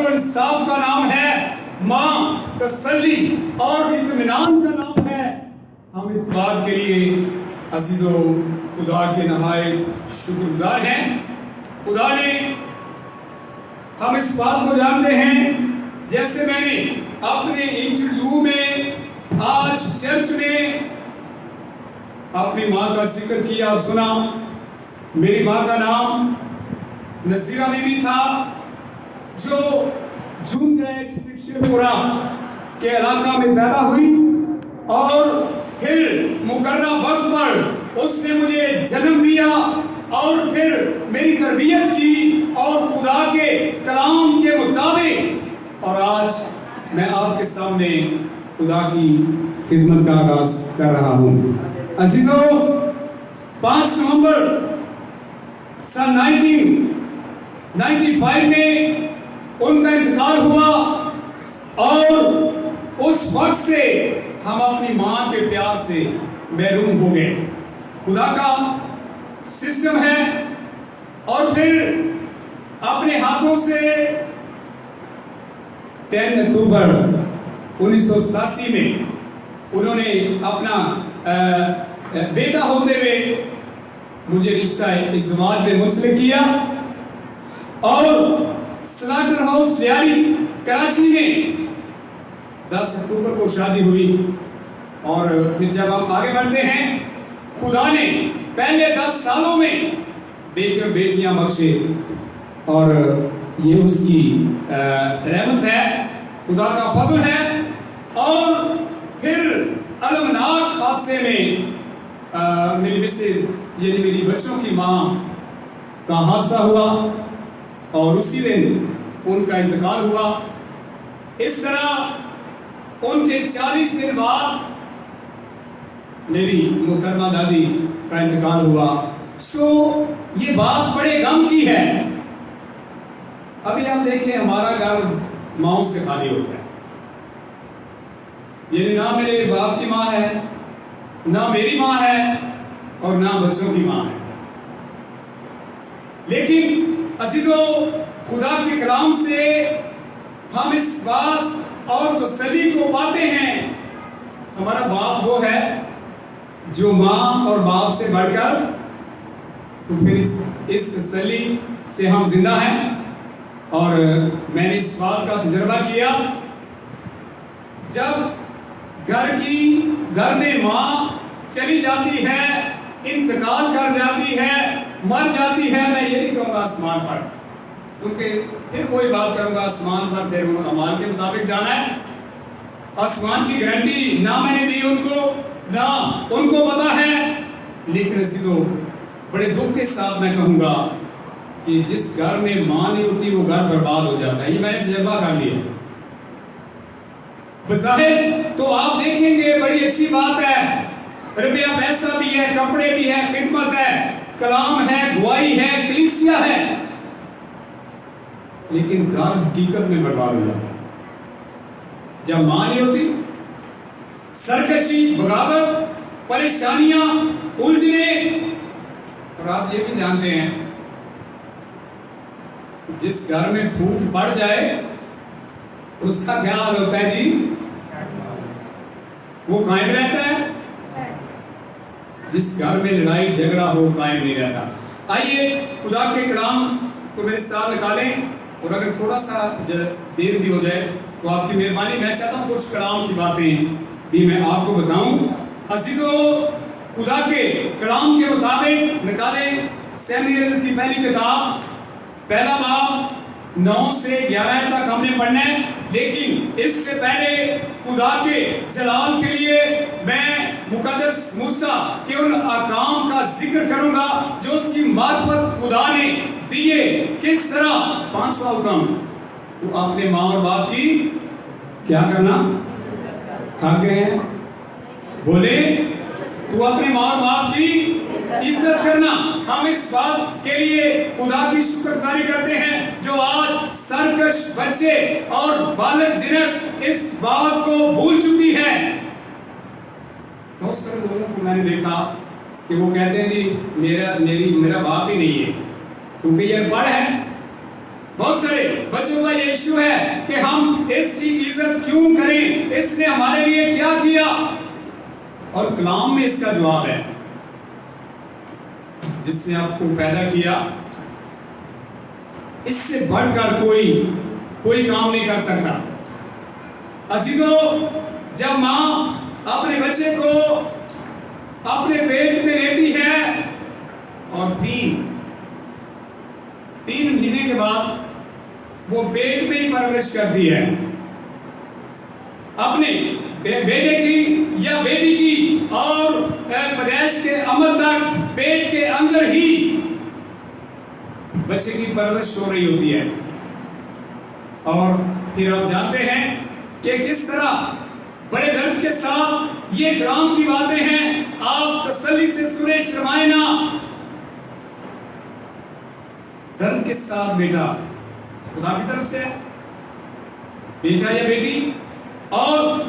و انصاف کا نام ہے، ماں تسلی اور اطمینان کا نام ہے۔ ہم اس بات کے لیے عزیزوں خدا کے نہایت شکر گزار ہیں۔ خدا نے ہم اس بات کو جانتے ہیں، جیسے میں نے اپنے انٹرویو میں آج چرچ میں اپنی ماں کا ذکر کیا اور سنا۔ میری ماں کا نام نذیرہ بیوی تھا، جو جون ڈسٹرکٹ پورا کے علاقہ میں پیدا ہوئی، اور پھر مقررہ وقت پر اس نے مجھے جنم دیا اور پھر میری تربیت کی اور خدا کے کلام کے مطابق، اور آج میں آپ کے سامنے خدا کی خدمت کا آغاز کر رہا ہوں۔ عزیزوں، 5 نومبر سن 1995 میں ان کا انتقال ہوا، اور اس وقت سے ہم اپنی ماں کے پیار سے محروم ہو گئے۔ خدا کا سسٹم ہے، اور پھر اپنے ہاتھوں سے 10 اکتوبر 1987 میں انہوں نے اپنا بیٹا ہوتے ہوئے مجھے رشتہ ازدواج میں منسلک کیا، اور سلاٹر ہاؤس لیاری کراچی میں 10 اکتوبر کو شادی ہوئی۔ اور پھر جب ہم آگے بڑھتے ہیں، خدا نے پہلے 10 سالوں میں بیٹے اور بیٹیاں بخشے، اور یہ اس کی رحمت ہے، خدا کا فضل ہے۔ اور پھر المناک حادثے میں میری مسز یعنی میری بچوں کی ماں کا حادثہ ہوا، اور اسی دن ان کا انتقال ہوا۔ اس طرح ان کے 40 دن بعد میری محترمہ دادی کا انتقال ہوا۔ یہ بات بڑے غم کی ہے۔ ابھی آپ دیکھیں، ہمارا گھر ماؤں سے خالی ہوتا ہے، یعنی نہ میرے باپ کی ماں ہے، نہ میری ماں ہے، اور نہ بچوں کی ماں ہے۔ لیکن عزیزوں، خدا کے کلام سے ہم اس بات اور تسلی کو پاتے ہیں، ہمارا باپ وہ ہے جو ماں اور باپ سے بڑھ کر، تو پھر اس تسلی سے ہم زندہ ہیں۔ اور میں نے اس بات کا تجربہ کیا، جب گھر میں ماں چلی جاتی ہے، انتقال کر جاتی ہے، مر جاتی ہے، میں یہ نہیں کہوں گا آسمان پر، کیونکہ پھر کوئی بات کروں گا آسمان پر، پھر اعمال کے مطابق جانا ہے۔ آسمان کی گارنٹی نہ میں نے دی ان کو، نہ ان کو پتا ہے۔ لیکن عزیزوں، بڑے دکھ کے ساتھ میں کہوں گا کہ جس گھر میں ماں نہیں ہوتی وہ گھر برباد ہو جاتا ہے۔ یہ میں نے تجربہ کر لیا۔ بظاہر تو آپ دیکھیں گے بڑی اچھی بات ہے، روپیہ پیسہ بھی ہے، کپڑے بھی ہے، خدمت ہے، کلام ہے، گواہی ہے، کلیسیا ہے، لیکن گھر حقیقت میں برباد ہو جاتا ہے جب ماں نہیں ہوتی۔ سرکشی، بغاوت، پریشانیاں، الجھنے، اور آپ یہ بھی جانتے ہیں جس گھر میں پھوٹ پڑ جائے اس کا کیا حال ہوتا ہے جی؟ وہ قائم رہتا ہے؟ جس گھر میں لڑائی جھگڑا ہو قائم نہیں رہتا۔ آئیے خدا کے کلام کو میرے ساتھ نکالیں، اور اگر تھوڑا سا دیر بھی ہو جائے تو آپ کی مہربانی، میں چاہتا ہوں کچھ کلام کی باتیں بھی میں آپ کو بتاؤں۔ عزیزو، خدا کے کلام کے مطابق نکالیں سیموئیل کی پہلی کتاب، پہلا باب 9 سے 11 تک ہم نے پڑھنا ہے۔ لیکن اس سے پہلے خدا کے جلال کے لیے میں مقدس موسیٰ کے ان احکام کا ذکر کروں گا جو اس کی معرفت خدا نے دیے۔ کس طرح؟ 5واں حکم، تو اپنے ماں اور باپ کی کیا کرنا؟ تھک گئے ہیں؟ بولے، تو اپنے ماں اور باپ کی عزت کرنا۔ ہم اس بات کے لیے خدا کی شکرگزاری کرتے ہیں جو آج سرکش بچے اور بالغ جنس اس بات کو بھول چکی ہے۔ بہت سارے لوگوں کو میں نے دیکھا کہ وہ کہتے ہیں جی میرا باپ ہی نہیں ہے، کیونکہ یہ پڑھ ہے، بہت سارے بچوں کا یہ ایشو ہے کہ ہم اس کی عزت کیوں کریں، اس نے ہمارے لیے کیا کیا، اور کلام میں اس کا جواب ہے، جس نے آپ کو پیدا کیا اس سے بڑھ کر کوئی کام نہیں کر سکتا۔ عزیزو، جب ماں اپنے بچے کو اپنے پیٹ میں لیتی ہے اور تین مہینے کے بعد وہ پیٹ میں ہی پرورش کرتی ہے اپنے بیٹے کی یا بیٹی کی، اور پیدائش کے عمل تک پیٹ کے اندر ہی بچے کی پرورش ہو رہی ہوتی ہے۔ اور پھر آپ جانتے ہیں کہ کس طرح بڑے درد کے ساتھ یہ کلام کی باتیں ہیں، آپ تسلی سے سنیں، شرمائے نہ۔ درد کے ساتھ بیٹا خدا کی طرف سے، بیٹا یا بیٹی، اور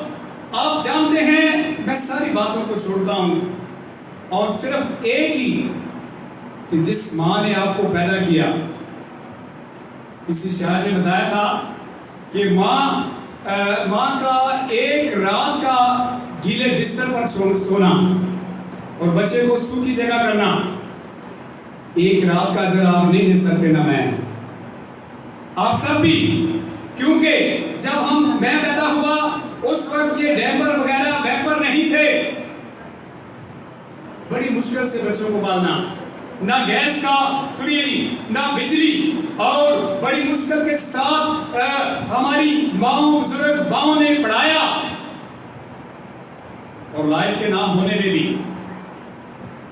آپ جانتے ہیں میں ساری باتوں کو چھوڑتا ہوں اور صرف ایک ہی کہ جس ماں نے آپ کو پیدا کیا، کسی شاعر نے بتایا تھا کہ ماں کا ایک رات کا گیلے بستر پر سونا اور بچے کو سوکھی جگہ کرنا، ایک رات کا ذرا آپ نہیں دے سکتے نہ میں، آپ سب بھی، کیونکہ جب میں پیدا ہوا اس وقت یہ ڈیمپر وغیرہ ویمپر نہیں تھے، بڑی مشکل سے بچوں کو پالنا، نہ گیس کا سوری نہ بجلی، اور بڑی مشکل کے ساتھ ہماری ماؤں بزرگ باؤں نے پڑھایا، اور لائٹ کے نہ ہونے میں بھی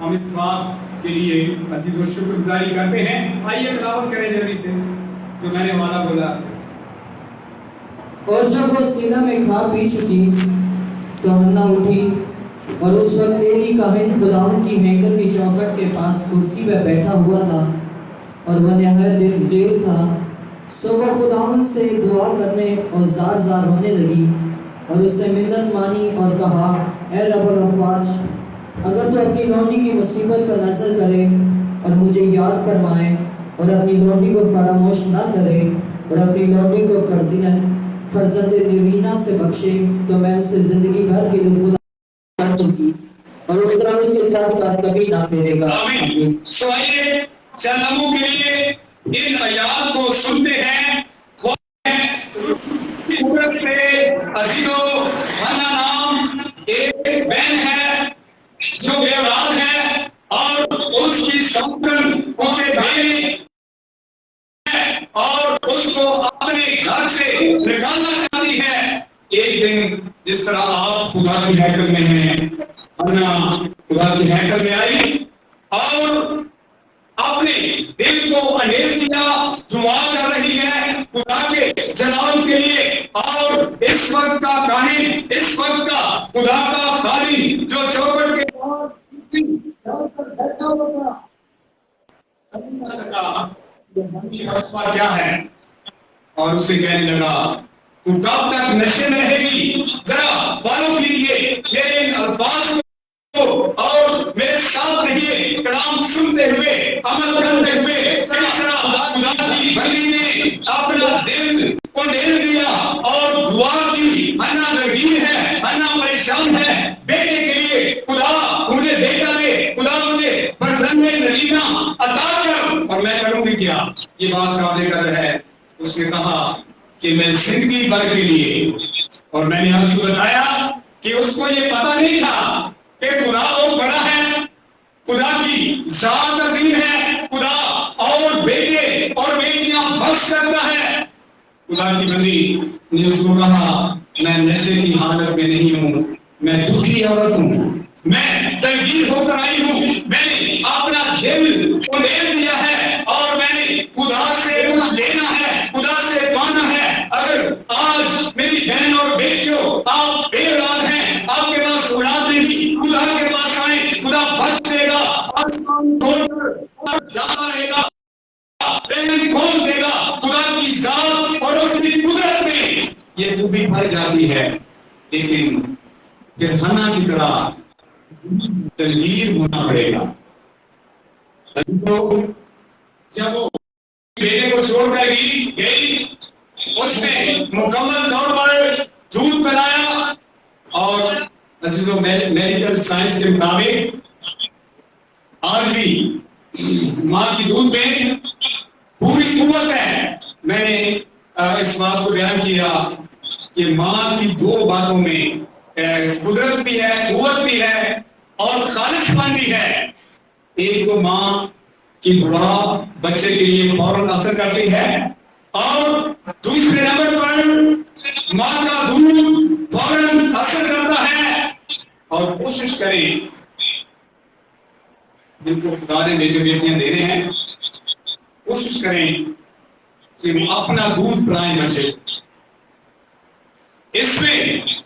ہم اس بات کے لیے عزیز و شکر گزاری کرتے ہیں۔ آئیے تلاوت کریں جلدی سے جو میں نے والا بولا۔ اور جب وہ سینہ میں کھا پی چکی تو ہنہ اٹھی، اور اس وقت ایلی کاہن خداوند کی ہیکل کی چوکھٹ کے پاس کرسی پہ بیٹھا ہوا تھا، اور وہ نہایت دیر تھا، سو وہ خداوند سے دعا کرنے اور زار زار رونے لگی، اور اس نے منت مانی اور کہا، اے رب الافواج، اگر تو اپنی لونڈی کی مصیبت پر نظر کرے اور مجھے یاد فرمائے، اور اپنی لونڈی کو فراموش نہ کرے، اور اپنی لونڈی کو فرزند نوینا سے بخشے، تو میں اس سے زندگی بھر کے لیے خدا کر دوں گی، اور اس طرح اس کے ساتھ کبھی نہ پھیرے گا۔ آمین۔ سو آئیے چند لمحوں کے لیے ان آیات کو سنتے ہیں۔ قدرت سے عزیزو، ہنا نام ایک بہن ہے جو بے اولاد ہے، اور اس کی سوتن اسے دے اور اس کو اپنے گھر سے نکالنا چاہتی ہے۔ ایک دن جس طرح آپ خدا کی ہیکل میں ہیں، ہنا خدا کی ہیکل میں آئی اور اپنے دل کو انھیل دیا، دعا کر رہی ہے خدا کے جلال کے لیے، اور اس وقت کا کاہن، اس وقت کا خدا کا قاضی جو چوکھٹ کے پاس بیٹھا ہوا تھا، سمجھ نہ سکا کہ مسئلہ کیا ہے، اور اسے کہنے لگا، تو کب تک نشے میں رہے گی؟ ذرا بالوں کیجیے، لیکن الفاظ کو اور میرے ساتھ رہیے، کلام سنتے ہوئے، عمل کرتے ہوئے۔ اس طرح خدا کی بندی نے اپنا دل کو ڈھیل دیا اور دعا کی۔ ہنا غمگین ہے، ہنا پریشان ہے بیٹے کے لیے، خدا مجھے بیٹا دے، خدا مجھے فرزند نرینا عطا کر، اور میں کروں گی کیا؟ یہ بات قابل قدر ہے۔ اس نے کہا کہ میں زندگی بھر کے لیے، اور میں نے آپ کو بتایا کہ اس کو یہ پتہ نہیں تھا کہ خدا بہت بڑا ہے، خدا کی ذات عظیم ہے، خدا اور بیٹے اور بیٹیاں بخش کرتا ہے۔ خدا کی بندی نے اس کو کہا، میں نشے کی حالت میں نہیں ہوں، میں دکھی عورت ہوں، میں تنگیر ہو کر آئی ہوں، میں نے اپنا دل کو لے دیا ہے، اور میں نے خدا سے کچھ لینا ہے، خدا سے پانا ہے۔ اگر آج میری بہن اور بیٹیوں آپ بے اولاد ہیں، آپ کے پاس اولاد نہیں، خدا کے پاس آئیں، خدا بخش دے گا، آسمان کھول کر جاتا رہے گا، زمین کھول دے گا۔ خدا کی ذات اور اس کی قدرت میں یہ تو بھی بھر جاتی ہے، لیکن پھر ہنا کی طرح تغیر ہونا پڑے گا۔ جب وہ بیٹے کو چھوڑ کر گئی، اس نے مکمل طور پر دودھ پلایا، اور عزیزوں میڈیکل سائنس کے مطابق آج بھی ماں کی دودھ میں پوری قوت ہے۔ میں نے اس بات کو بیان کیا کہ ماں کی دو باتوں میں قدرت بھی ہے، قوت بھی ہے اور خالص پن بھی ہے۔ ایک تو ماں کی دعا بچے کے لیے فوراً اثر کرتی ہے، اور دوسرے نمبر پر ماں کا دودھ فوراً اثر کرتا ہے۔ اور کوشش کریں، جن کو خدا نے بیٹے بیٹیاں دے رہے ہیں، کوشش کریں کہ وہ اپنا دودھ پلائیں بچے۔ اس میں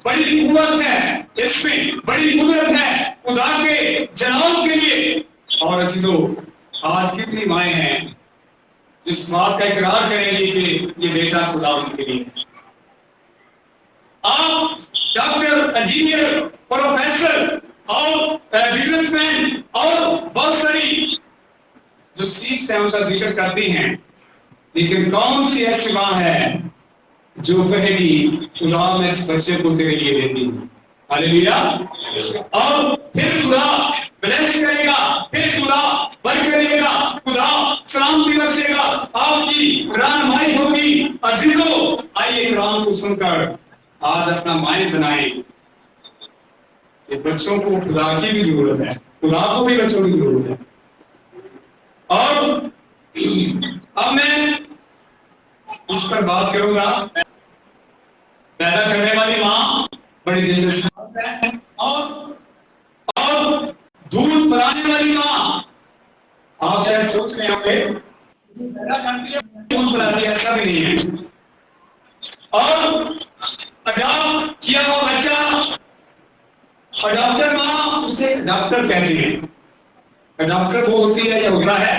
بڑی قوت ہے، اس میں بڑی قدرت ہے خدا کے جلال کے لیے۔ اور عزیزو، آج کتنی مائیں ہیں اس بات کا اقرار کریں گی کہ یہ بیٹا خدا ان کے لیے۔ آپ ڈاکٹر، انجینئر، پروفیسر اور بزنس مین اور بہت ساری جو سیٹس ہیں ان کا ذکر کرتی ہیں، لیکن کون سی ایسی ماں ہے جو کہے گی خدا میں اس بچے کو تیرے لیے دیتی ہوں، ہاللیلویا، اور پھر خدا بلیس کرے گا، پھر خدا برکت دے گا، خدا سلامتی بخشے گا، آپ کی رہنمائی ہوگی۔ عزیزو، آئیے کلام کو سن کر آج اپنا مائنڈ بنائیں کہ بچوں کو خدا کی بھی ضرورت ہے، خدا کو بھی بچوں کی ضرورت ہے۔ اور اب میں اس پر بات کروں گا، پیدا کرنے والی ماں بڑی دلچسپ ہے، اور دودھ پلانے والی ماں، آپ شاید سوچ رہے ہوں گے پیدا کرتی ہے دودھ پلاتی ہے، ایسا بھی نہیں ہے۔ اور اڈاپٹ کیا ہوا بچہ، اڈاپٹر ماں اسے ڈاکٹر کہتے ہیں۔ اڈاپٹر وہ ہوتی ہے یا ہوتا ہے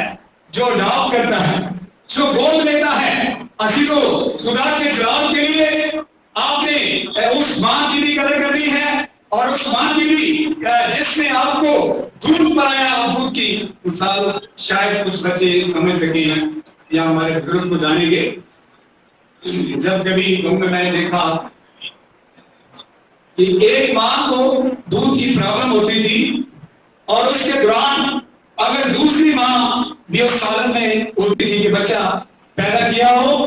جو اڈاپٹ کرتا ہے، جو گود لیتا ہے۔ عزیزو، خدا کے جلال کے لیے آپ نے اس ماں کی بھی قدر کرنی ہے، اور اس ماں کی بھی جس نے آپ کو دودھ پلایا، اور دودھ کی مثال شاید کچھ بچے سمجھ سکیں یا ہمارے بزرگ کو جانیں گے۔ جب کبھی میں نے دیکھا کہ ایک ماں کو دودھ کی پرابلم ہوتی تھی، اور اس کے دوران اگر دوسری ماں بھی اس حالت میں ہوتی تھی کہ بچہ پیدا کیا ہو،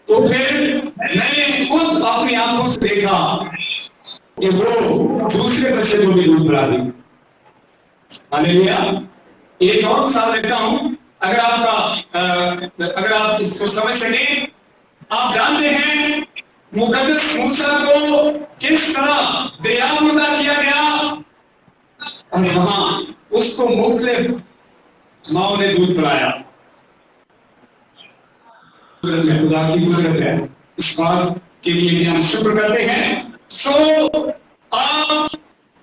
تو پھر میں نے خود اپنی آنکھوں سے دیکھا کہ وہ دوسرے بچے کو بھی دودھ پلا دی۔ ہاللیلویا۔ ایک اور مثال دیتا ہوں، اگر آپ اس کو سمجھ سکیں۔ آپ جانتے ہیں مقدس موسیٰ کو کس طرح دریا مردہ کیا گیا، اور وہاں اس کو مختلف ماؤں نے دودھ پلایا۔ خدا کی قدرت ہے، اس بات کے لیے بھی ہم شکر کرتے ہیں۔ سو آپ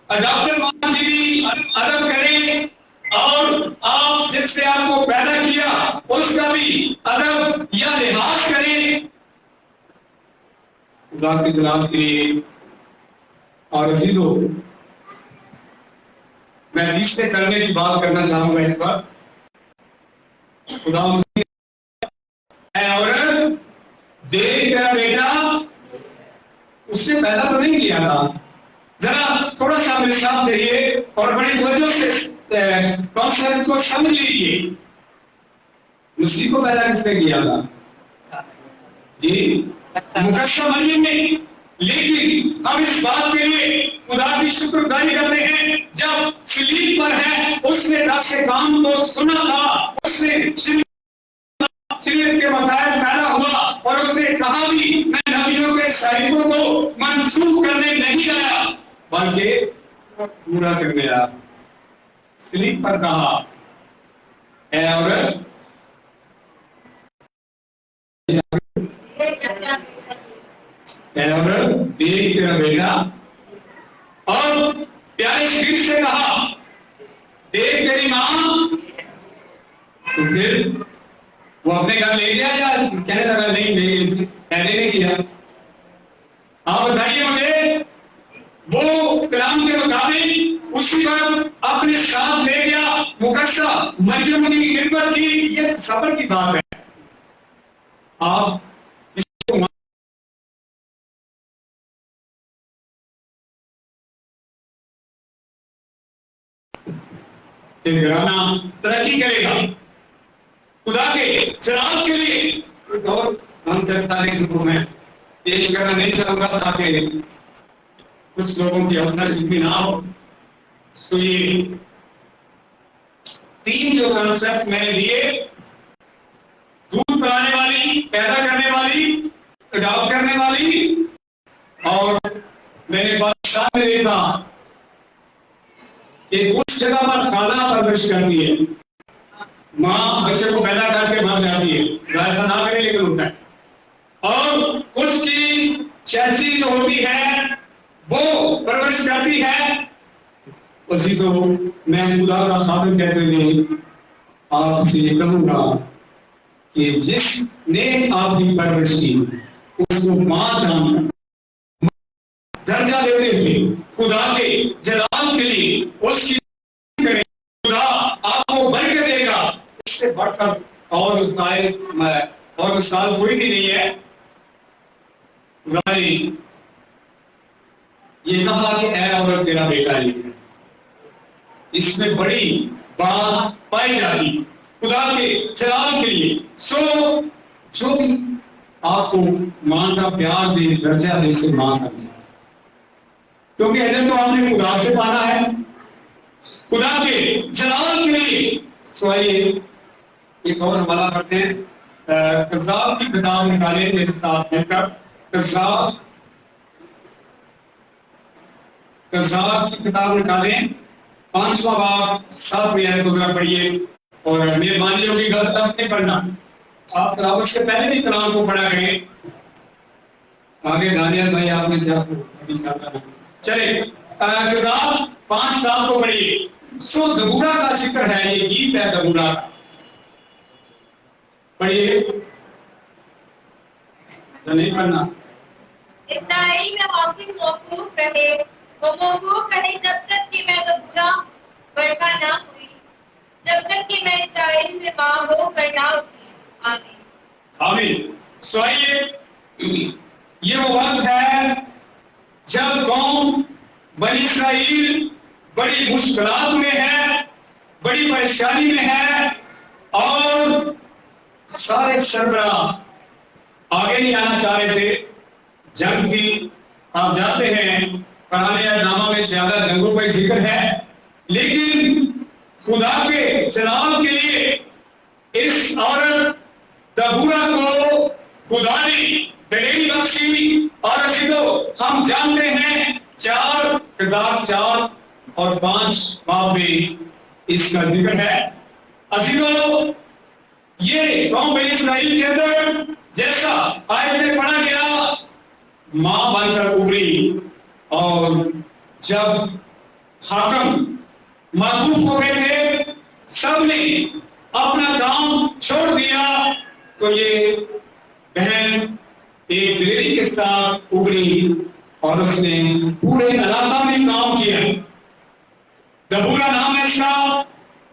اڈاپٹر ماں کی بھی ادب کریں، اور آپ جس نے آپ کو پیدا کیا اس کا بھی ادب یا لحاظ کریں خدا کے جلال کے لیے۔ اور عزیزو، میں تیسرے کلمے کی بات کرنا چاہوں گا اس پر۔ خدا اے عورت، دیکھ تیرا بیٹا، اس نے پیدا تو نہیں کیا تھا۔ ذرا تھوڑا سا میرے ساتھ رہیے اور بڑی توجہ سے کانسیپٹ کو سمجھ لیجیے۔ مسیح کو پیدا کس نے کیا تھا؟ جی، مقدسہ مریم نے۔ لیکن ہم اس بات کے لیے خدا کی شکر گزاری کرتے ہیں، جب صلیب پر ہے اس نے دس کام کو سنا تھا، اس نے صلیب کے مسائل پیدا ہوا، اور اس نے کہا بھی میں نبیوں کے شاہدوں کو منسوخ کرنے نہیں آیا بلکہ پورا کرنے آیا۔ صلیب پر کہا اے عورت، اے عورت دیکھ تیرا بیٹا، اور پیارے شیر سے کہا دیکھ تیری ماں۔ تو پھر وہ اپنے گھر لے گیا یا کہنے لگا نہیں کہنے نہیں کیا؟ آپ بتائیے مجھے، وہ کلام کے مطابق اسی وقت اپنے ساتھ لے گیا، مقدسہ مریم کی خدمت کی۔ یہ صبر کی بات ہے، آپ گھرانہ ترقی کرے گا خدا کے جلال کے لیے اور ہم سے تاریخ میں پیش کرنا نہیں چاہوں گا تاکہ کچھ لوگوں کی حوصلہ شکنی نہ ہو. سو یہ تین جو کنسپٹ میں نے لیے، دودھ پلانے والی، پیدا کرنے والی، اڈاپٹ کرنے والی، اور میں نے بادشاہ میں دیکھا کہ کچھ جگہ پر خالہ پرورش کرتی ہے، ماں بچے کو پیدا کر کے مر جاتی ہے، ایسا نہ کرے لیکن ہوتا ہے، اور کچھ کی چیسی جو ہوتی ہے وہ پرورش کرتی ہے. عزیزو، میں خدا کا خادم کہتے ہوئے آپ سے یہ کہوں گا کہ جس نے آپ کی پرورش کی اس کو ماں جان درجہ دیتے ہوئے خدا کے جلال کے لیے اس کی کریں، خدا آپ کو برکت دے گا. اس سے بڑھ کر اور مثال کوئی بھی نہیں ہے. خدا نے یہ کہا کہ اے عورت تیرا بیٹا یہ ہے. اس میں بڑی بات پائی جاتی خدا کے جلال کے لیے. سو جو بھی آپ کو ماں کا پیار دے، درجہ دے، اسے ماں سمجھے، کیونکہ حضرت تو آپ نے خدا سے پانا ہے، خدا کے جلال کے لیے. سوائے ایک اور حوالہ کرتے ہیں، قذاب کی کتاب نکالیں میرے ساتھ مل کر. قذاب کی کتاب نکالیں، 5واں باب 7ویں آیت کو ذرا پڑھیے، اور مہربانی ہوگی غلط نہیں پڑھنا. آپ تلاوت سے پہلے بھی کلام کو پڑھا کریں. آگے دانیال بھائی آپ نے کیا چلے قذاب 5:7 کو پڑھیے. سو دبورا کا ذکر ہے، یہ گیت ہے دبورا کا. پڑھیے، نہیں پڑھنا. اسرائیل میں حافظ موقوف رہے، وہ موقوف رہے جب تک کہ میں دبورا بڑکا نہ ہوئی، جب تک کہ میں اسرائیل میں ماں ہو کر نہ اٹھی. آمین. آمین. سوائیے یہ وہ وقت ہے جب قوم بنی اسرائیل بڑی مشکلات میں ہے، بڑی پریشانی میں ہے، اور سارے سربراہ آگے نہیں آنا چاہ رہے تھے. جنگ تھی، آپ جانتے ہیں قرآن نامہ میں زیادہ جنگوں کا ذکر ہے، لیکن خدا کے جلال کے لیے اس عورت دبورا کو خدا نے دلیل بخشی. اور اسی تو ہم جانتے ہیں 4 قذاب 4 اور 5 باب میں اس کا ذکر ہے. عزیزو، یہ قوم بنی اسرائیل کے اندر جیسا آیت میں پڑھا گیا، ماں بن کر ابھری، اور جب حاکم معطوف ہو گئے تھے، سب نے اپنا کام چھوڑ دیا، تو یہ بہن ایک دلیری کے ساتھ ابھری اور اس نے پورے علاقہ میں کام کیا. دبورا نام ہے اس کا،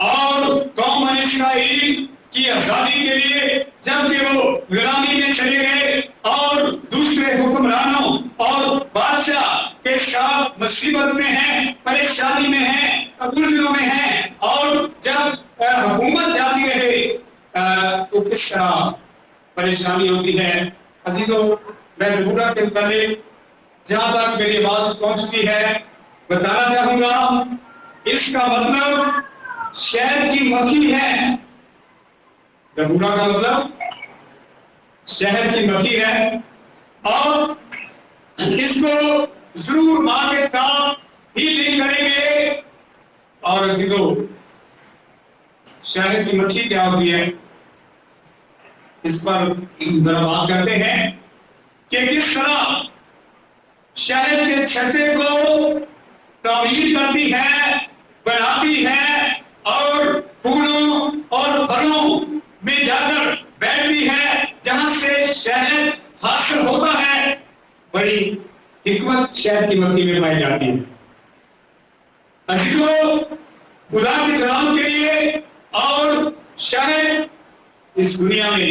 اور قوم بنی اسرائیل کی آزادی کے لیے جبکہ وہ غلامی میں چلے گئے اور دوسرے حکمرانوں اور بادشاہ کے ساتھ مصیبت میں ہیں، پریشانی میں ہیں، الجھنوں میں ہیں، اور جب حکومت جاتی رہے تو کس طرح پریشانی ہوتی ہے. عزیزو، میں دبورا کے متعلق جہاں تک میری آواز پہنچتی ہے بتانا چاہوں گا. اس کا مطلب شہد کی مکھی ہے. دبورا کا مطلب شہد کی مکھی ہے، اور اس کو ضرور ماں کے ساتھ ہی لنک کریں گے. اور عزیزو، شہد کی مکھی کیا ہوتی ہے، اس پر ذرا بات کرتے ہیں کہ کس طرح شہد کے چھتے کو تعمیر کرتی ہے، بناتی ہے، اور پھولوں اور پھلوں میں جا کر بیٹھتی ہے جہاں سے شہد حاصل ہوتا ہے. بڑی حکمت شہد کی مکھی میں پائی جاتی ہے. عزیزو، خدا کے جلال کے لیے اور شہد اس دنیا میں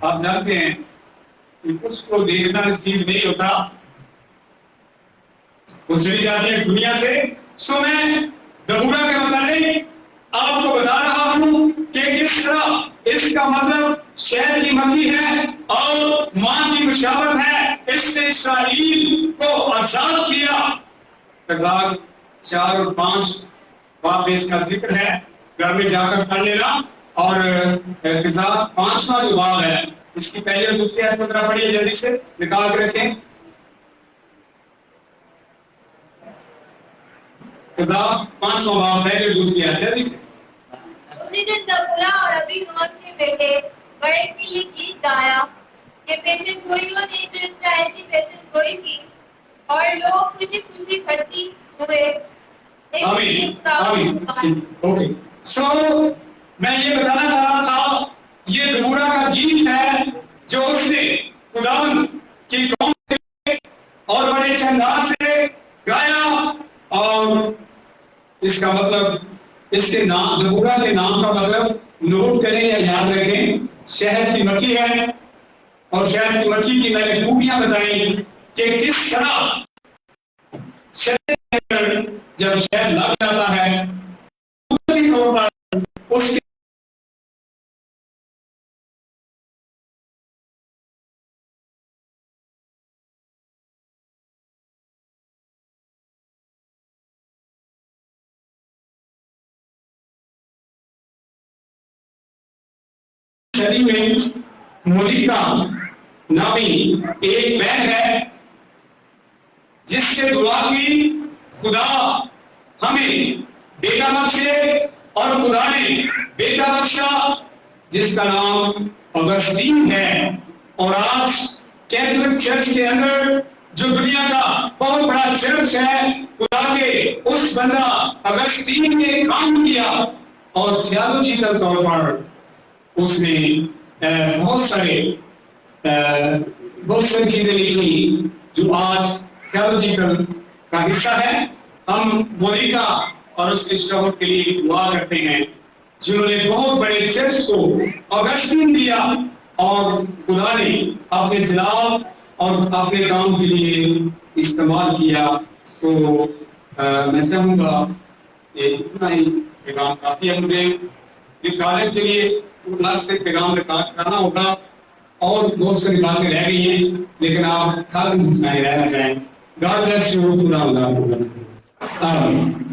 آپ جانتے ہیں کہ اس کو دیکھنا نصیب نہیں ہوتا، وہ چلی جاتی ہے اس دنیا سے. سو میں دبورا کے متعلق آپ کو بتا رہا ہوں کہ کس طرح اس کا مطلب شہد کی مکھی ہے اور ماں کی مشابت ہے. اس نے اسرائیل کو آزاد کیا. قضاء 4 اور 5 باب میں اس کا ذکر ہے، گھر میں جا کر پڑھ لینا. اور قضاء 5واں جو باب ہے اس کی پہلی اور دوسری آیت کو ذرا پڑھیے، جلدی سے نکال کے رکھیں. قضاء 5واں باب پہلی اور دوسری آیت جلدی سے. اسی دن دبورا اور ابی نوام کے بیٹے بڑے نے یہ گیت گایا کہ پیشن گوئیوں نے جو اسرائیل کی پیشن گوئی کی اور لوگ خوشی خوشی بھرتی ہوئے. آمین آمین. اوکے، سو میں یہ بتانا چاہ رہا تھا یہ دبورا کا گیت ہے جو اس نے خداوند کی قوم سے اور بڑے اچھے انداز سے گایا. اور اس کا مطلب، اس کے نام، دبورا کے نام کا مطلب نوٹ کریں یا یاد رکھیں، شہد کی مکھی ہے. اور شہد کی مکھی کی میں نے خوبیاں بتائیں کہ کس طرح شہد کے اندر جب شہد لگ جاتا ہے قدرتی طور پر اس کے شری میں ملیکا نامی ایک بہن ہے جس سے دعا کی خدا ہمیں بیٹا بخشے، اور خدا نے بیٹا بخشا جس کا نام اگسٹین ہے. اور آج کیتھولک چرچ کے اندر جو دنیا کا بہت بڑا چرچ ہے، خدا کے اس بندہ اگسٹین نے کام کیا اور تھیولوجیکل طور پر اس نے بہت ساری چیزیں لکھی جو آج تھیولوجیکل کا حصہ ہے. ہم مونیکا اور اس کے شوہر کے لیے دعا کرتے ہیں جنہوں نے بہت بڑے چرچ کو اگسٹین دیا اور خدا نے اپنے جلال اور اپنے کام کے لیے استعمال کیا. سو میں چاہوں گا کہ اتنا ہی پیغام کافی ہے. مجھے کالج کے لیے الگ سے پیغام ریکارڈ کرنا ہوگا اور بہت ساری باتیں رہ گئی ہیں، لیکن آپ خالی رہنا چاہیں. God bless you. خدا آمین.